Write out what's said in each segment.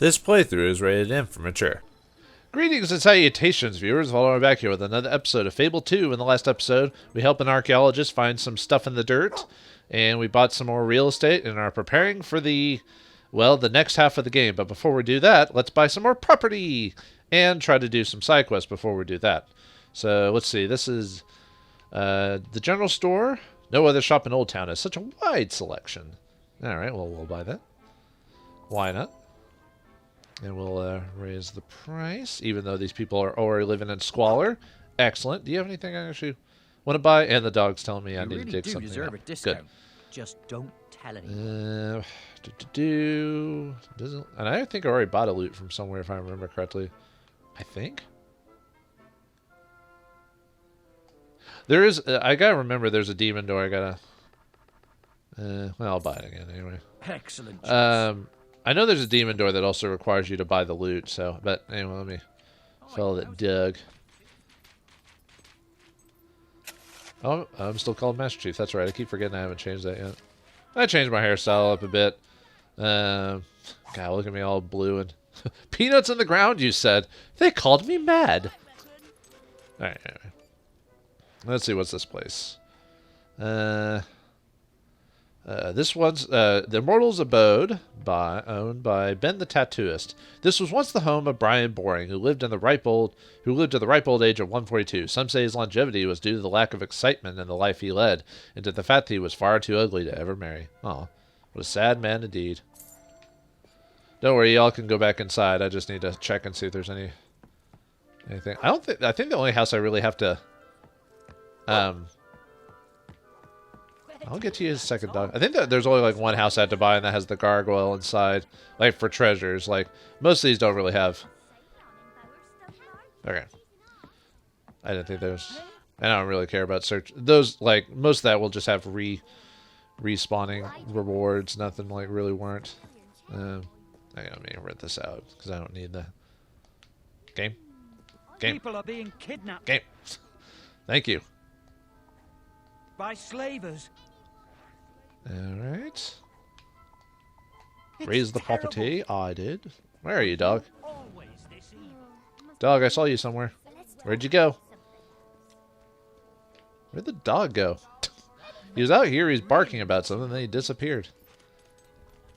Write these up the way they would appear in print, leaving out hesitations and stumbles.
This playthrough is rated M for mature. Greetings and salutations, viewers. Vauldemare back here with another episode of Fable 2. In the last episode, we helped an archaeologist find some stuff in the dirt, and we bought some more real estate and are preparing for the next half of the game. But before we do that, let's buy some more property and try to do some side quests before we do that. So, let's see. This is the general store. No other shop in Old Town has such a wide selection. Alright, well, we'll buy that. Why not? And we'll raise the price, even though these people are already living in squalor. Excellent. Do you have anything I actually want to buy? And the dog's telling me I need to dig something deserve up. a discount. Good. Just don't tell anyone. Doesn't, and I think I already bought a loot from somewhere, if I remember correctly. I think. There is, I gotta remember there's a demon door I gotta, well, I'll buy it again anyway. Excellent. I know there's a demon door that also requires you to buy the loot, so, but anyway, let me follow that Doug. Oh, I'm still called Master Chief, that's right, I keep forgetting I haven't changed that yet. I changed my hairstyle up a bit. God, look at me all blue and... Peanuts in the ground, you said. They called me mad. Alright, anyway. Let's see, what's this place? This one's the Immortal's Abode, owned by Ben the Tattooist. This was once the home of Brian Boring, who lived to the ripe old age of 142. Some say his longevity was due to the lack of excitement in the life he led, and to the fact that he was far too ugly to ever marry. Oh, what a sad man indeed. Don't worry, y'all can go back inside. I just need to check and see if there's anything. I think the only house I really have to I'll get to you in a second, dog. I think that there's only like one house I have to buy, and that has the gargoyle inside, like for treasures. Like most of these don't really have. Okay. I didn't think there's. I don't really care about search. Those like most of that will just have respawning rewards. Nothing like really weren't. I gotta rent this out because I don't need the game. People are being kidnapped. Game. Thank you. By slavers. Alright. Raise the property. I did. Where are you, dog? Dog, I saw you somewhere. Where'd you go? Where'd the dog go? He was out here, he's barking about something, then he disappeared.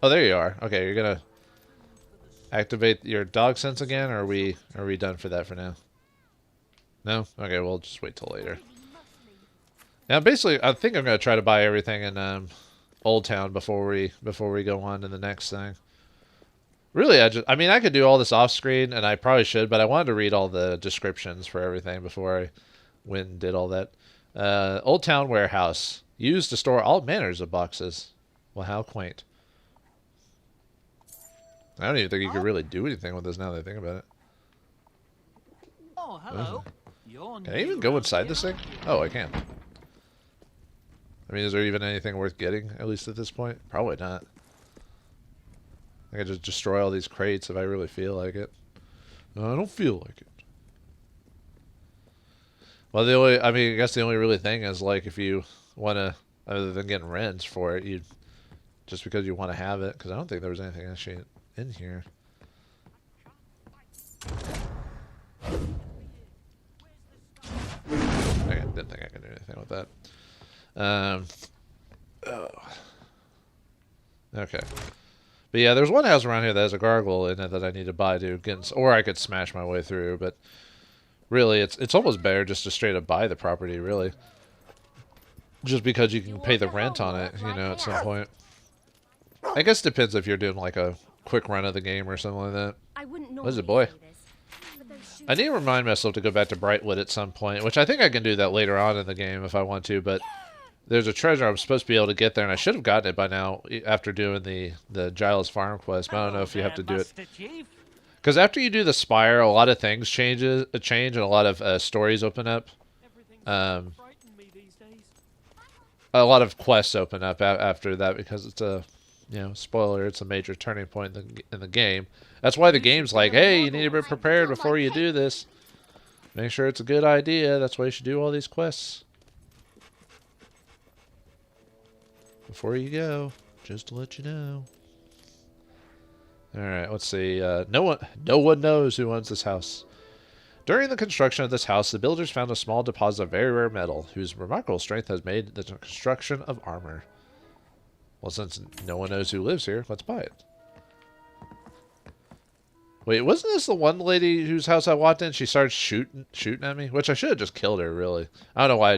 Oh, there you are. Okay, you're gonna activate your dog sense again, or are we done for that for now? No? Okay, we'll just wait till later. Now, basically, I think I'm gonna try to buy everything in Old Town before we go on to the next thing. Really, I mean, I could do all this off screen, and I probably should, but I wanted to read all the descriptions for everything before I went and did all that. Old Town warehouse used to store all manners of boxes. Well, how quaint. I don't even think you could really do anything with this now that I think about it. Oh, hello. Can I even go inside this thing? Oh, I can. I mean, is there even anything worth getting, at least at this point? Probably not. I could just destroy all these crates if I really feel like it. No, I don't feel like it. Well, I guess the only really thing is, like, if you want to, other than getting rents for it, just because you want to have it, because I don't think there was anything actually in here. I didn't think I could do anything with that. Okay. But yeah, there's one house around here that has a gargoyle in it that I need to buy to get, or I could smash my way through, but really it's almost better just to straight up buy the property, really. Just because you can pay the rent on it, you know, at some point. I guess it depends if you're doing like a quick run of the game or something like that. What is it, boy? I need to remind myself to go back to Brightwood at some point, which I think I can do that later on in the game if I want to, but there's a treasure I'm supposed to be able to get there, and I should have gotten it by now after doing the Giles Farm quest, but I don't know if you have to do it. Because after you do the Spire, a lot of things change, and a lot of stories open up. A lot of quests open up after that, because it's a, spoiler, it's a major turning point in the game. That's why the game's like, hey, you need to be prepared before you do this. Make sure it's a good idea. That's why you should do all these quests. Before you go, just to let you know. All right, let's see. No one knows who owns this house. During the construction of this house, the builders found a small deposit of very rare metal, whose remarkable strength has made the construction of armor. Well, since no one knows who lives here, let's buy it. Wait, wasn't this the one lady whose house I walked in? She started shooting at me, which I should have just killed her. Really, I don't know why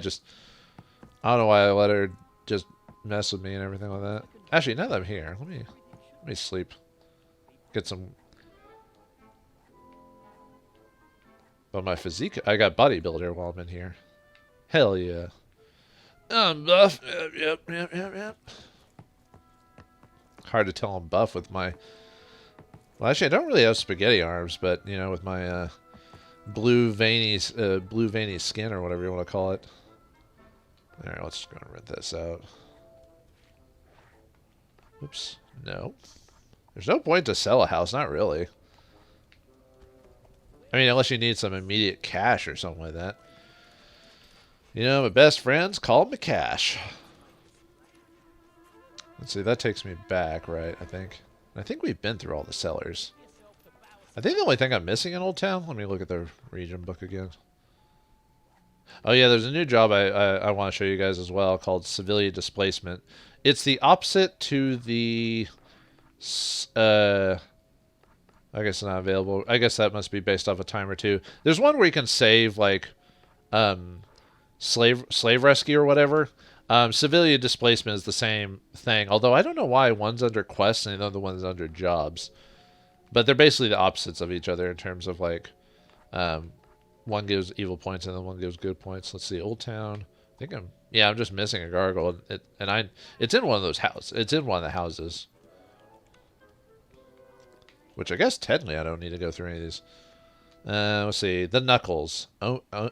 I let her just mess with me and everything like that. Actually, now that I'm here, let me sleep. Get some. But my physique, I got bodybuilder while I'm in here. Hell yeah. I'm buff. Yep. Hard to tell I'm buff with my. Well, actually, I don't really have spaghetti arms, but you know, with my blue veiny skin or whatever you want to call it. All right, let's go and rent this out. Oops, no. There's no point to sell a house, not really. I mean, unless you need some immediate cash or something like that. You know, my best friends call me cash. Let's see, that takes me back, right? I think we've been through all the cellars. I think the only thing I'm missing in Old Town. Let me look at the region book again. Oh yeah, there's a new job I want to show you guys as well called Civilian Displacement. It's the opposite to the. I guess it's not available. I guess that must be based off a time or two. There's one where you can save like slave rescue or whatever. Civilian displacement is the same thing, although I don't know why one's under quests and the other one's under jobs. But they're basically the opposites of each other in terms of like one gives evil points and then one gives good points. Let's see, Old Town. I think I'm just missing a gargoyle. It's in one of those houses. It's in one of the houses. Which I guess technically I don't need to go through any of these. Let's see. The Knuckles.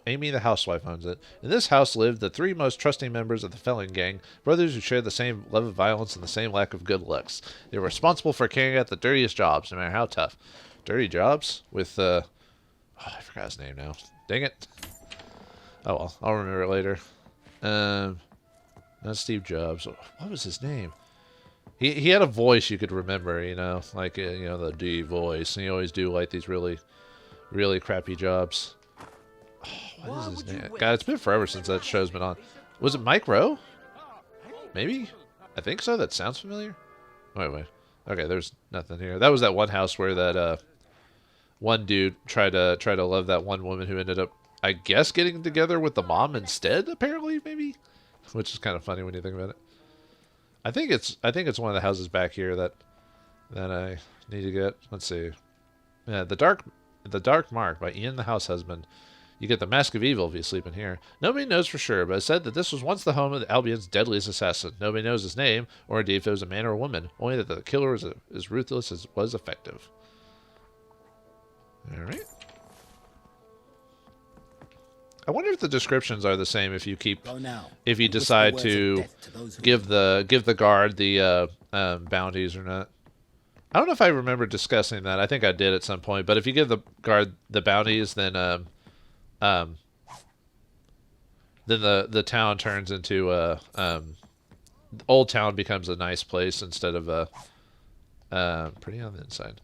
Amy the housewife owns it. In this house lived the three most trusting members of the Felon Gang, brothers who shared the same love of violence and the same lack of good looks. They were responsible for carrying out the dirtiest jobs, no matter how tough. Dirty jobs? With, I forgot his name now. Dang it. Oh well, I'll remember it later. Not Steve Jobs. What was his name? He had a voice you could remember, you know, like, the D voice. And he always do, like, these really crappy jobs. Oh, what is his name? God, it's been forever since that show's been on. Was it Mike Rowe? Maybe? I think so. That sounds familiar. Wait. Okay, there's nothing here. That was that one house where that one dude tried to love that one woman who ended up, I guess, getting together with the mom instead, apparently, maybe? Which is kind of funny when you think about it. I think it's one of the houses back here that I need to get. Let's see. Yeah, The Dark Mark by Ian the House Husband. You get the Mask of Evil if you sleep in here. Nobody knows for sure, but it's said that this was once the home of the Albion's deadliest assassin. Nobody knows his name, or indeed if it was a man or a woman. Only that the killer was as ruthless as was effective. Alright. I wonder if the descriptions are the same if you decide to give the guard the bounties or not. I don't know if I remember discussing that. I think I did at some point. But if you give the guard the bounties, then the town turns into Old Town becomes a nice place instead of pretty on the inside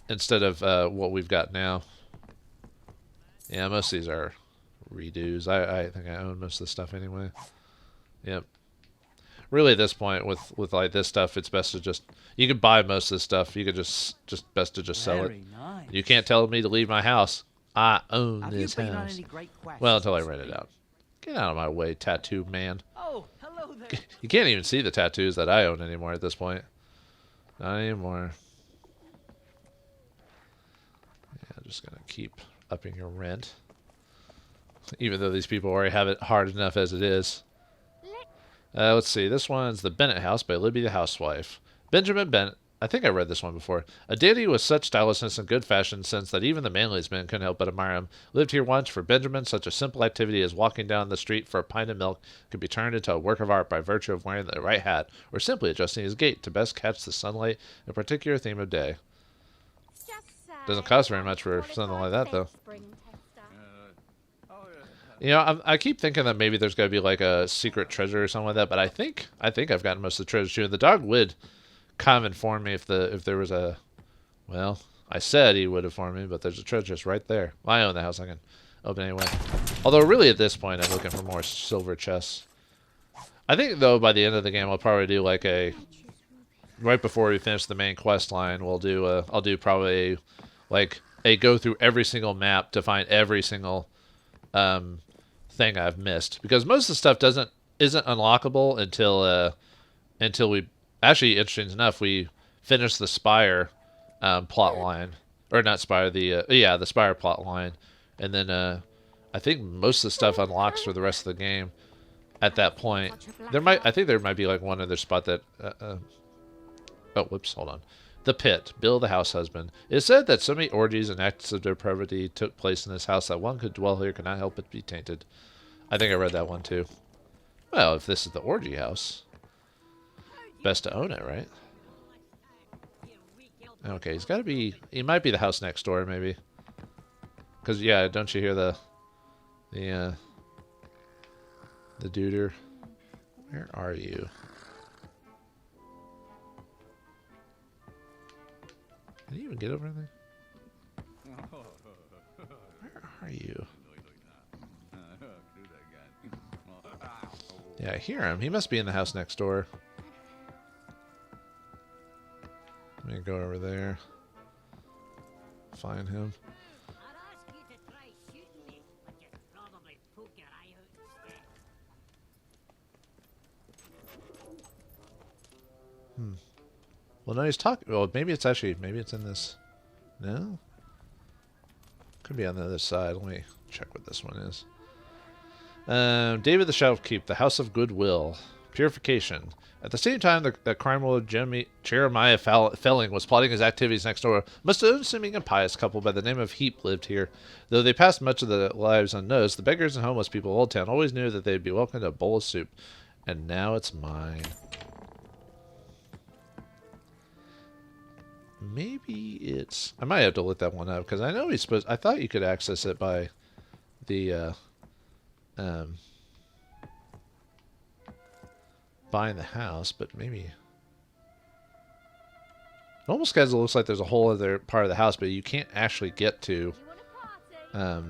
instead of what we've got now. Yeah, most of these are redos. I think I own most of the stuff anyway. Yep. Really, at this point, with like this stuff, it's best to just, you can buy most of this stuff. You could just best to just sell it. Nice. You can't tell me to leave my house. I own this house. Well, until I rent it out. Get out of my way, tattoo man. Oh, hello there. You can't even see the tattoos that I own anymore at this point. Not anymore. Yeah, I'm just gonna keep upping your rent. Even though these people already have it hard enough as it is. Let's see. This one's The Bennett House by Libby the Housewife. Benjamin Bennett. I think I read this one before. A dandy with such stylishness and good fashion sense that even the manliest men couldn't help but admire him. Lived here once. For Benjamin, such a simple activity as walking down the street for a pint of milk could be turned into a work of art by virtue of wearing the right hat or simply adjusting his gait to best catch the sunlight at a particular theme of day. Doesn't cost very much for something like that, though. You know, I keep thinking that maybe there's got to be like a secret treasure or something like that, but I think I've gotten most of the treasure too. And the dog would kind of inform me if there was a. Well, I said he would have for me, but there's a treasure chest right there. Well, I own the house. I can open anyway. Although, really, at this point, I'm looking for more silver chests. I think, though, by the end of the game, I'll probably do like a... Right before we finish the main quest line, we'll do I'll do probably like a go through every single map to find every single thing I've missed, because most of the stuff isn't unlockable until we actually, interesting enough, we finish the Spire plot line, or not Spire, the Spire plot line, and then I think most of the stuff unlocks for the rest of the game at that point. I think there might be like one other spot that oh, whoops, hold on. The Pit, Bill the house husband. It is said that so many orgies and acts of depravity took place in this house that one could dwell here could not help but be tainted. I think I read that one too. Well, if this is the orgy house, best to own it, right? Okay, he's got to be... He might be the house next door, maybe. Because, yeah, don't you hear the duder? Where are you? Can you even get over there? Where are you? Yeah, I hear him. He must be in the house next door. Let me go over there. Find him. Well, no, he's talking. Well, maybe it's in this. No? Could be on the other side. Let me check what this one is. David the Shopkeep, the House of Goodwill. Purification. At the same time, the crime lord Jeremiah Felling was plotting his activities next door. Most unassuming and pious couple by the name of Heap lived here. Though they passed much of their lives unnoticed, the beggars and homeless people of Old Town always knew that they'd be welcome to a bowl of soup. And now it's mine. Maybe it's... I might have to look that one up, because I know he's supposed... I thought you could access it by the... buying the house, but maybe... It almost kind of looks like there's a whole other part of the house, but you can't actually get to... I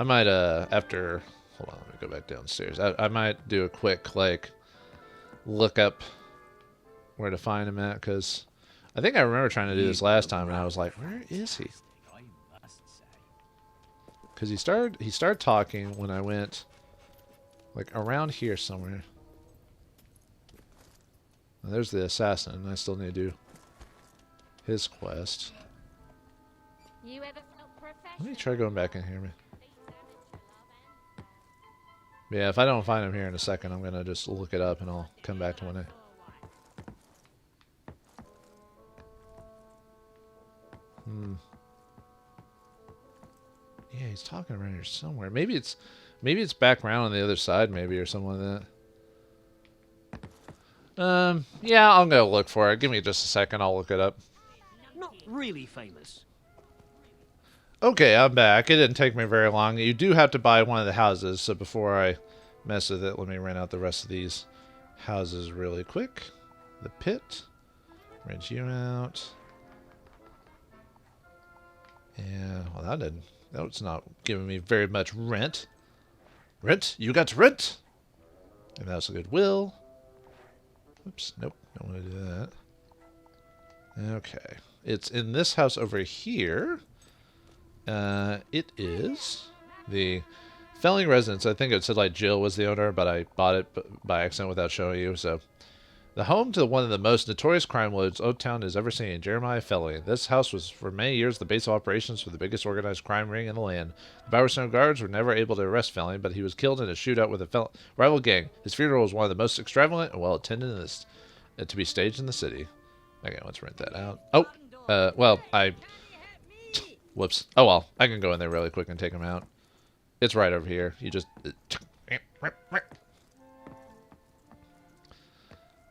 might, after... Hold on, let me go back downstairs. I might do a quick, like... look up where to find him at, because I think I remember trying to do this last time and I was like, where is he? Because he started talking when I went like around here somewhere. Now, there's the assassin, and I still need to do his quest. Let me try going back in here. Yeah, if I don't find him here in a second, I'm going to just look it up and I'll come back to when Yeah, he's talking around here somewhere. Maybe it's back around on the other side, maybe, or something like that. Yeah, I'm going to look for it. Give me just a second, I'll look it up. Not really famous. Okay, I'm back. It didn't take me very long. You do have to buy one of the houses, so before I mess with it, let me rent out the rest of these houses really quick. The Pit. Rent you out. Yeah, well, that's not giving me very much rent. Rent? You got rent? And that's a Goodwill. Oops, nope, don't want to do that. Okay, it's in this house over here. It is the Felling Residence. I think it said like Jill was the owner, but I bought it by accident without showing you. So, the home to one of the most notorious crime lords Old Town has ever seen, Jeremiah Felling. This house was for many years the base of operations for the biggest organized crime ring in the land. The Bowerstone guards were never able to arrest Felling, but he was killed in a shootout with a rival gang. His funeral was one of the most extravagant and well attended in this to be staged in the city. Okay, let's rent that out. Oh, well, whoops. Oh well, I can go in there really quick and take him out. It's right over here. You just...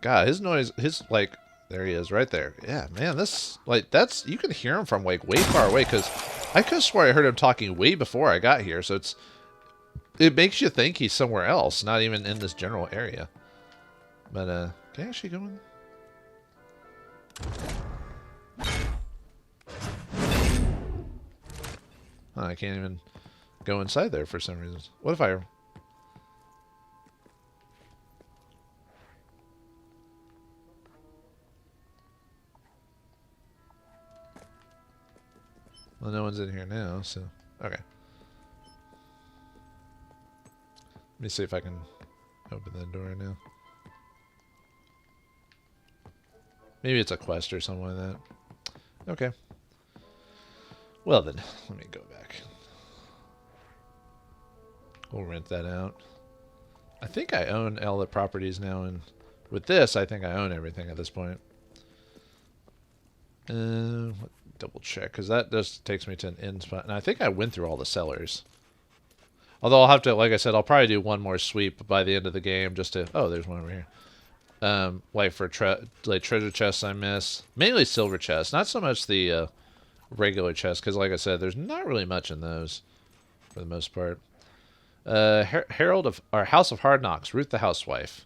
God, his noise, like, there he is, right there. Yeah, man, this, like, that's, you can hear him from, like, way far away, because I could have swore I heard him talking way before I got here, so it makes you think he's somewhere else, not even in this general area. But, Can I actually go in? Oh, I can't even go inside there for some reason. What if I... Well, no one's in here now, so... Okay. Let me see if I can open that door now. Maybe it's a quest or something like that. Okay. Well then, let me go back. We'll rent that out. I think I own all the properties now, and with this, I think I own everything at this point. Double check, because that just takes me to an end spot. And I think I went through all the cellars. Although I'll have to, like I said, I'll probably do one more sweep by the end of the game just to... Oh, there's one over here. Like for treasure chests I miss. Mainly silver chests. Not so much the regular chests, because like I said, there's not really much in those for the most part. Herald of... Or House of Hard Knocks. Ruth the Housewife.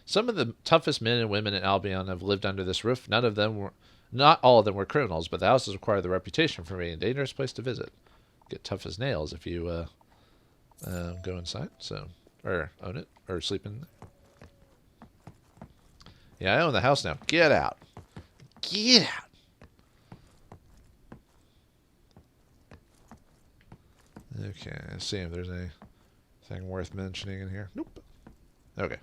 Some of the toughest men and women in Albion have lived under this roof. None of them were... Not all of them were criminals, but the house has acquired the reputation for being a dangerous place to visit. Get tough as nails if you go inside, so... Or own it, or sleep in there. Yeah, I own the house now. Get out. Get out. Okay, let's see if there's anything worth mentioning in here. Nope. Okay.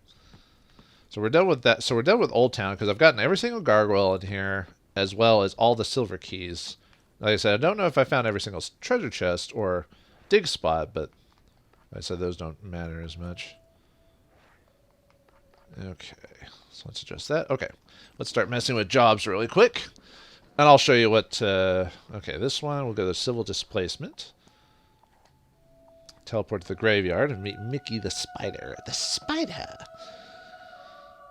So we're done with that. So we're done with Old Town, because I've gotten every single gargoyle in here, as well as all the silver keys. Like I said, I don't know if I found every single treasure chest or dig spot, but like I said, those don't matter as much. Okay, so let's adjust that. Okay, let's start messing with jobs really quick. And I'll show you what... okay, this one, we'll go to Civil Displacement. Teleport to the graveyard and meet Mickey the Spider. The Spider!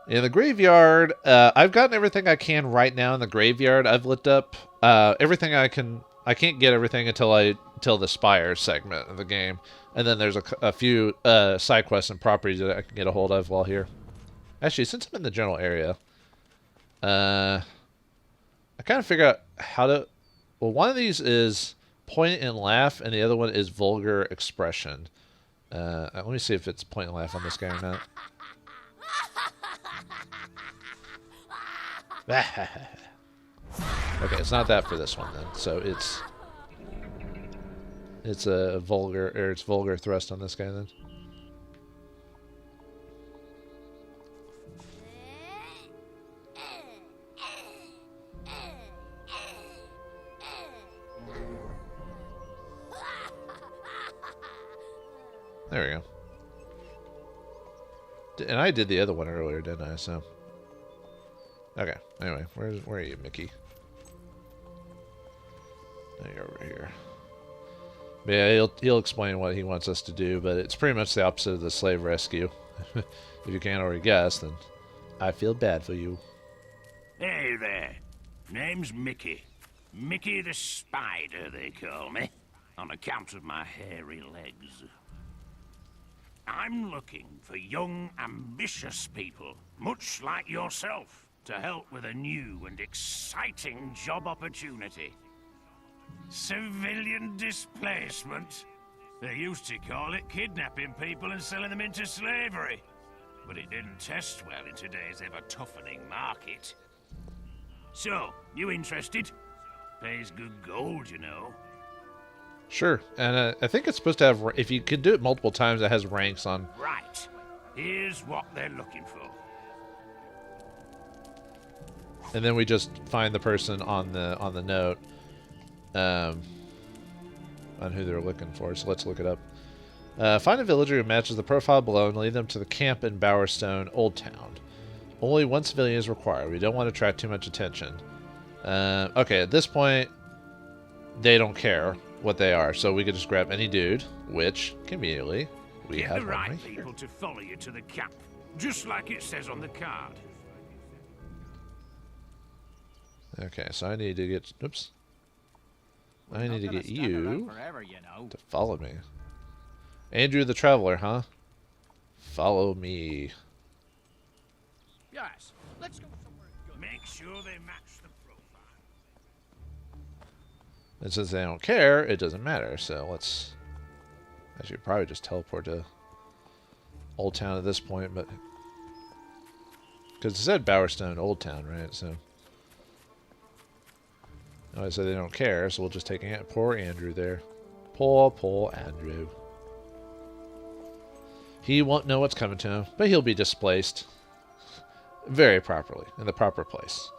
In the graveyard, I've gotten everything I can right now in the graveyard. I've lit up everything I can. I can't get everything until the Spire segment of the game. And then there's a few side quests and properties that I can get a hold of while here. Actually, since I'm in the general area, I kind of figure out how to... Well, one of these is point and laugh, and the other one is vulgar expression. Let me see if it's point and laugh on this guy or not. Okay, it's not that for this one then. So it's a vulgar, or it's vulgar thrust on this guy then. There we go. And I did the other one earlier, didn't I? So. Okay. Anyway, where are you, Mickey? Now you're over here. But yeah, he'll explain what he wants us to do, but it's pretty much the opposite of the slave rescue. If you can't already guess, then I feel bad for you. Hey there. Name's Mickey. Mickey the Spider, they call me, on account of my hairy legs. I'm looking for young, ambitious people, much like yourself, to help with a new and exciting job opportunity. Civilian displacement. They used to call it kidnapping people and selling them into slavery. But it didn't test well in today's ever-toughening market. So, you interested? Pays good gold, you know. Sure, and I think it's supposed to have... If you could do it multiple times, it has ranks on... Right. Here's what they're looking for. And then we just find the person on the note on who they're looking for. So let's look it up. Find a villager who matches the profile below and lead them to the camp in Bowerstone, Old Town. Only one civilian is required. We don't want to attract too much attention. Okay, at this point, they don't care what they are, so we could just grab any dude, which, conveniently, we have the one right right here. people to follow you to the camp, just like it says on the card. Okay, so I need to get... Oops. I need to get you forever, you know. to follow me. Andrew the Traveler, huh? Follow me. Yes, Make sure they match the profile. And since they don't care, it doesn't matter. So let's actually probably just teleport to Old Town at this point, but because it said Bowerstone Old Town, right? So I said they don't care, so we'll just take poor Andrew there. Poor Andrew. He won't know what's coming to him, but he'll be displaced very properly, in the proper place.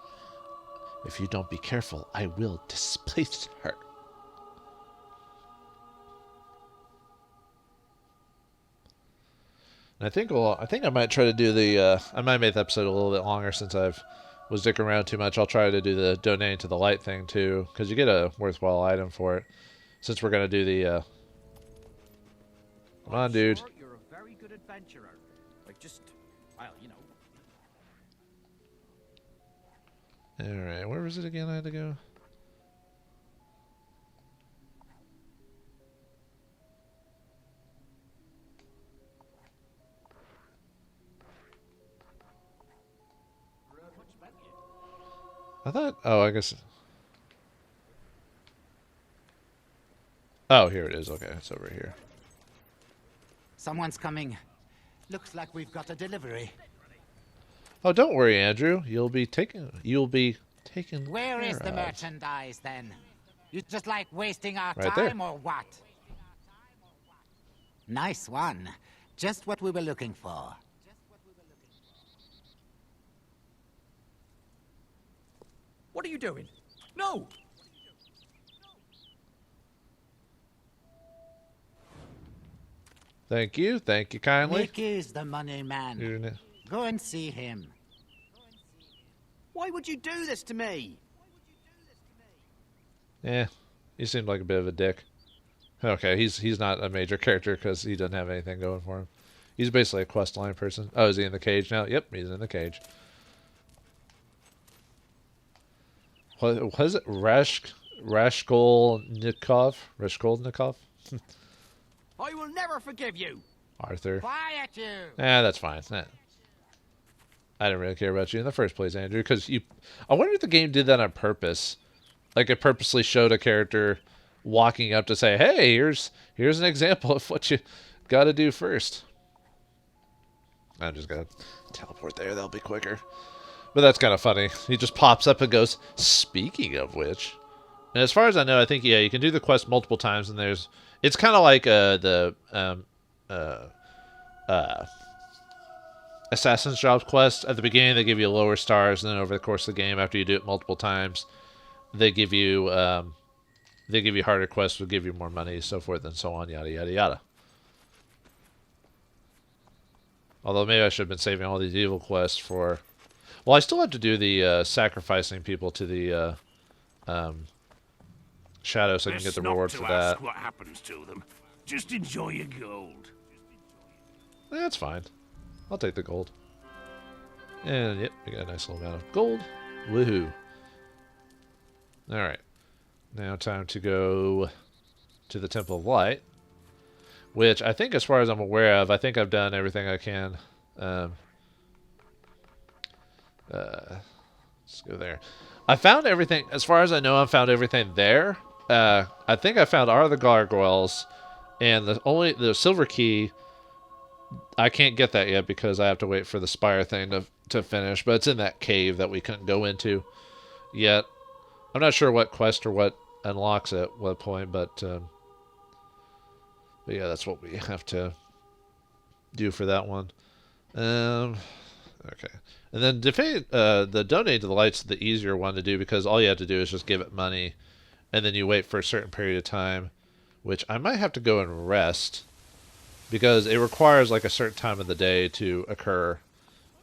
If you don't be careful, I will displace her. And I think I might try to do the I might make the episode a little bit longer since I've was dicking around too much. I'll try to do the donating to the light thing too, because you get a worthwhile item for it. Since we're gonna do the come on, dude. You're a very good adventurer. Like just, well, you know. Alright, where was it again I had to go? I thought, oh, I guess. Oh, here it is. Okay, it's over here. Someone's coming. Looks like we've got a delivery. Oh, don't worry, Andrew. You'll be taken. Where is care the of. merchandise then? You just like wasting our Right there. time or what? Nice one. Just what we were looking for. What are you doing? No! Thank you kindly. Nick is the money man. You're Go and see him. Why would you do this to me? Yeah, he seemed like a bit of a dick. Okay, he's not a major character because he doesn't have anything going for him. He's basically a quest line person. Oh, is he in the cage now? Yep, he's in the cage. What is it? Raskolnikov? Raskolnikov? I will never forgive you. Arthur. Quiet you! That's fine. I didn't really care about you in the first place, Andrew, because you... I wonder if the game did that on purpose. Like, it purposely showed a character walking up to say, hey, here's an example of what you gotta do first. I'm just gonna teleport there. That'll be quicker. But that's kind of funny. He just pops up and goes, speaking of which... And as far as I know, I think, yeah, you can do the quest multiple times, and there's... It's kind of like the Assassin's Jobs quest. At the beginning, they give you lower stars, and then over the course of the game, after you do it multiple times, they give you harder quests, will give you more money, so forth and so on, yada yada yada. Although maybe I should have been saving all these evil quests for... Well, I still have to do the sacrificing people to the shadow so I can get the reward for that. Ask what happens to them. Just enjoy your gold. That's fine. I'll take the gold. And yep, we got a nice little amount of gold. Woohoo. Alright. Now time to go to the Temple of Light. Which I think, as far as I'm aware of, I think I've done everything I can. Let's go there. I found everything, as far as I know, I found everything there. I think I found all the gargoyles, and the silver key. I can't get that yet because I have to wait for the spire thing to finish. But it's in that cave that we couldn't go into yet. I'm not sure what quest or what unlocks it at what point, but yeah, that's what we have to do for that one. Okay. And then the donate to the light's the easier one to do because all you have to do is just give it money, and then you wait for a certain period of time, which I might have to go and rest because it requires like a certain time of the day to occur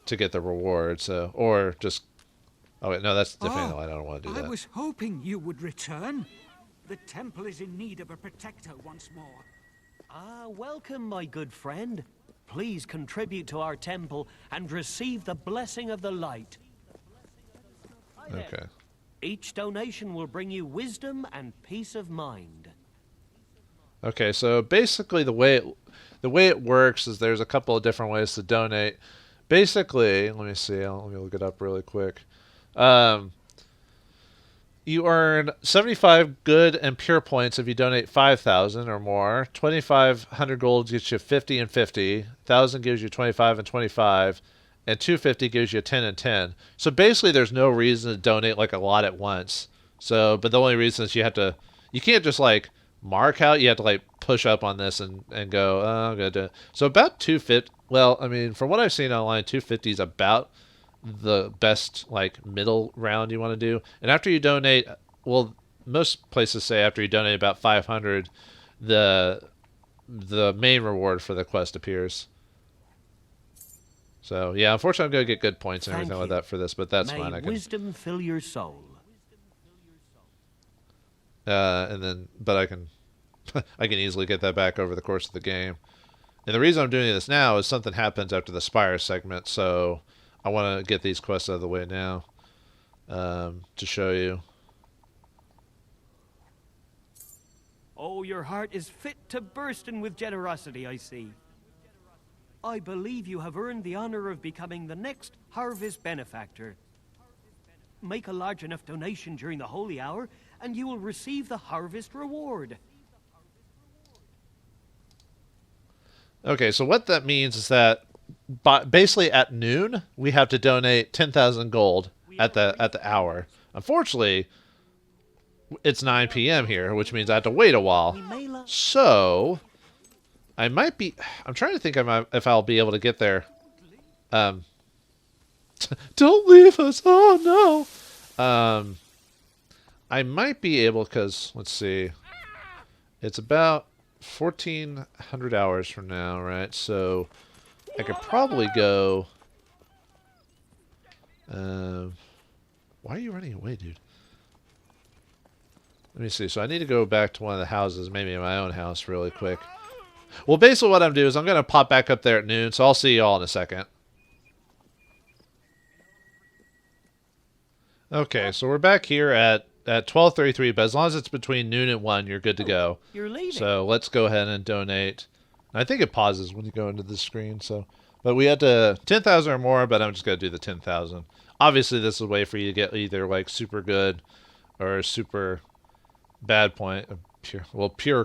to get the reward. So, or just, oh wait, no, that's definitely the light. I don't want to do that. I was hoping you would return. The temple is in need of a protector once more. Ah, welcome, my good friend. Please contribute to our temple and receive the blessing of the light. Okay. Each donation will bring you wisdom and peace of mind. Okay, so basically the way it works is there's a couple of different ways to donate. basically, let me see. Let me look it up really quick. You earn 75 good and pure points if you donate 5,000 or more. 2,500 gold gets you 50 and 50. 1,000 gives you 25 and 25. And 250 gives you 10 and 10. So basically, there's no reason to donate like a lot at once. So, but the only reason is you can't just like mark out. You have to like push up on this and go, oh, I'm gonna do it. So about 250. Well, I mean, from what I've seen online, 250 is about the best like middle round you want to do. And after you donate, well, most places say after you donate about 500, the main reward for the quest appears. So yeah, unfortunately, I'm gonna get good points and everything like that for this, but that's fine. May wisdom fill your soul. And then, but I can I can easily get that back over the course of the game. And the reason I'm doing this now is something happens after the Spire segment, so I want to get these quests out of the way now to show you. Oh, your heart is fit to bursting with generosity, I see. I believe you have earned the honor of becoming the next Harvest Benefactor. Make a large enough donation during the Holy Hour, and you will receive the Harvest Reward. Okay, so what that means is that basically at noon we have to donate 10,000 gold at the hour. Unfortunately, it's 9 p.m. here, which means I have to wait a while. So I might be. I'm trying to think if I'll be able to get there. Don't leave us. Oh no. I might be able because let's see. It's about 1,400 hours from now, right? So I could probably go. Why are you running away, dude? Let me see. So I need to go back to one of the houses, maybe in my own house, really quick. Well, basically what I'm doing is I'm going to pop back up there at noon, so I'll see you all in a second. Okay, so we're back here at 12:33, but as long as it's between noon and 1, you're good to go. You're leaving. So let's go ahead and donate. I think it pauses when you go into the screen, so. But we had to 10,000 or more, but I'm just going to do the 10,000. Obviously, this is a way for you to get either like super good or super bad point. Pure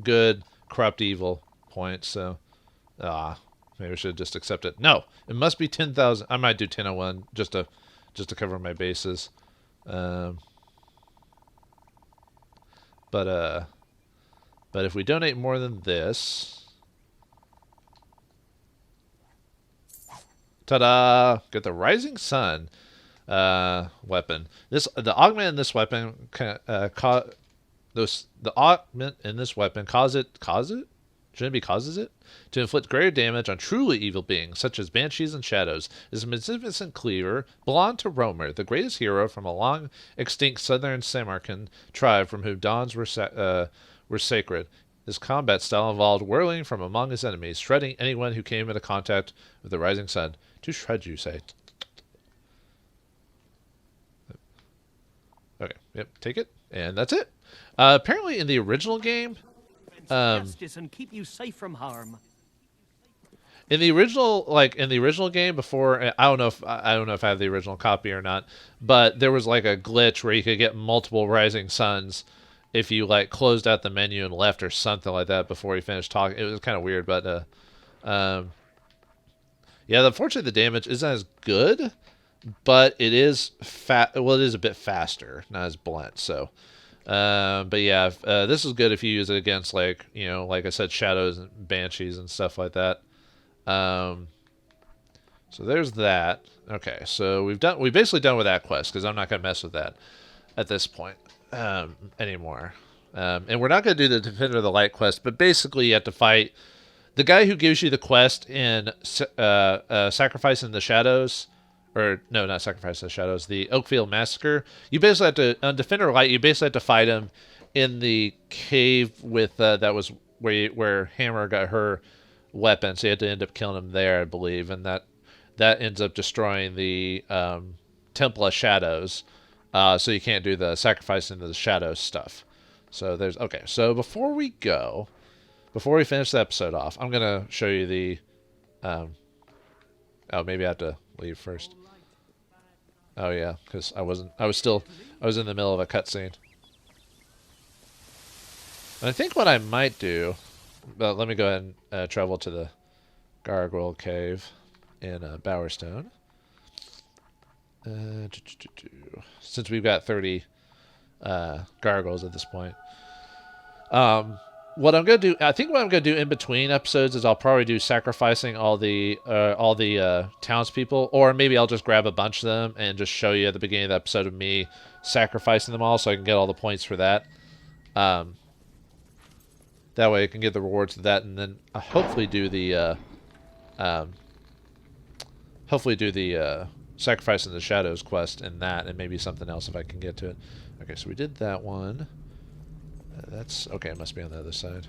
good, corrupt evil points. So, maybe I should just accept it. No, it must be 10,000. I might do 1001 just to cover my bases. But if we donate more than this, ta-da! Get the Rising Sun weapon. The augment in this weapon causes it to inflict greater damage on truly evil beings, such as banshees and shadows. It is a magnificent cleaver, belonged to Romer, the greatest hero from a long extinct southern Samarkand tribe from whom dawns were sacred. His combat style involved whirling from among his enemies, shredding anyone who came into contact with the rising sun. To shred, you say. Okay, yep, take it, and that's it. Apparently in the original game, justice and keep you safe from harm. in the original game before, I don't know if I have the original copy or not, but there was like a glitch where you could get multiple rising suns if you like closed out the menu and left or something like that before you finished talking. It was kind of weird, but yeah, unfortunately the damage isn't as good, but it is it is a bit faster, not as blunt. So, but yeah, this is good if you use it against like I said, shadows and banshees and stuff like that. So there's that. Okay, so we've basically done with that quest because I'm not gonna mess with that at this point anymore. And we're not gonna do the Defender of the Light quest, but basically you have to fight the guy who gives you the quest in Sacrificing the Shadows. Or, no, not Sacrifice the Shadows, the Oakfield Massacre. You basically have to, on Defender Light, you basically have to fight him in the cave with, that was where Hammer got her weapon, so you had to end up killing him there, I believe, and that ends up destroying the Temple of Shadows, so you can't do the Sacrificing the Shadows stuff. So okay, so before we finish the episode off, I'm going to show you the Oh, maybe I have to leave first. Oh yeah, because I was in the middle of a cutscene. I think what I might do, but let me go ahead and travel to the Gargoyle Cave in Bowerstone. Since we've got 30 gargoyles at this point. What I'm gonna do, I think what I'm gonna do in between episodes is I'll probably do sacrificing all the townspeople, or maybe I'll just grab a bunch of them and just show you at the beginning of the episode of me sacrificing them all, so I can get all the points for that. That way I can get the rewards for that, and then hopefully do the sacrificing the shadows quest in that, and maybe something else if I can get to it. Okay, so we did that one. That's okay. It must be on the other side.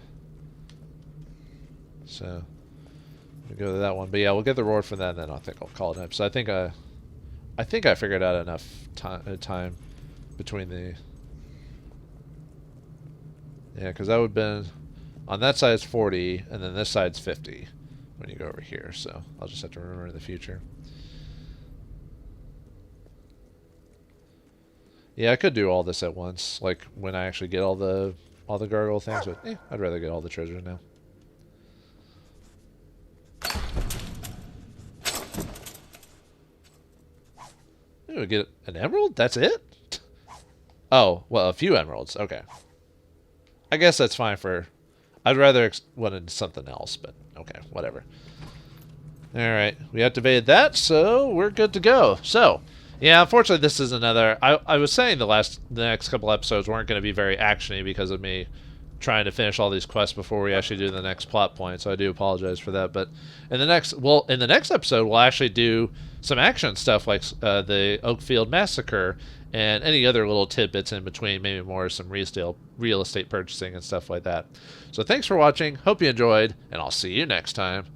So we go to that one, but yeah, we'll get the reward for that, and then I think I'll call it up. So I think I figured out enough time between the. Yeah, because that would have been on that side's 40, and then this side's 50 when you go over here. So I'll just have to remember in the future. Yeah, I could do all this at once, like when I actually get all the gargoyle things, but I'd rather get all the treasure now. Ooh, get an emerald? That's it? Oh, well, a few emeralds. Okay. I guess that's fine for... I'd rather wanted something else, but okay, whatever. Alright, we activated that, so we're good to go. So... yeah, unfortunately, this is another... I was saying the next couple episodes weren't going to be very actiony because of me trying to finish all these quests before we actually do the next plot point, so I do apologize for that. But in the next episode, we'll actually do some action stuff like the Oakfield Massacre and any other little tidbits in between, maybe more some real estate purchasing and stuff like that. So thanks for watching, hope you enjoyed, and I'll see you next time.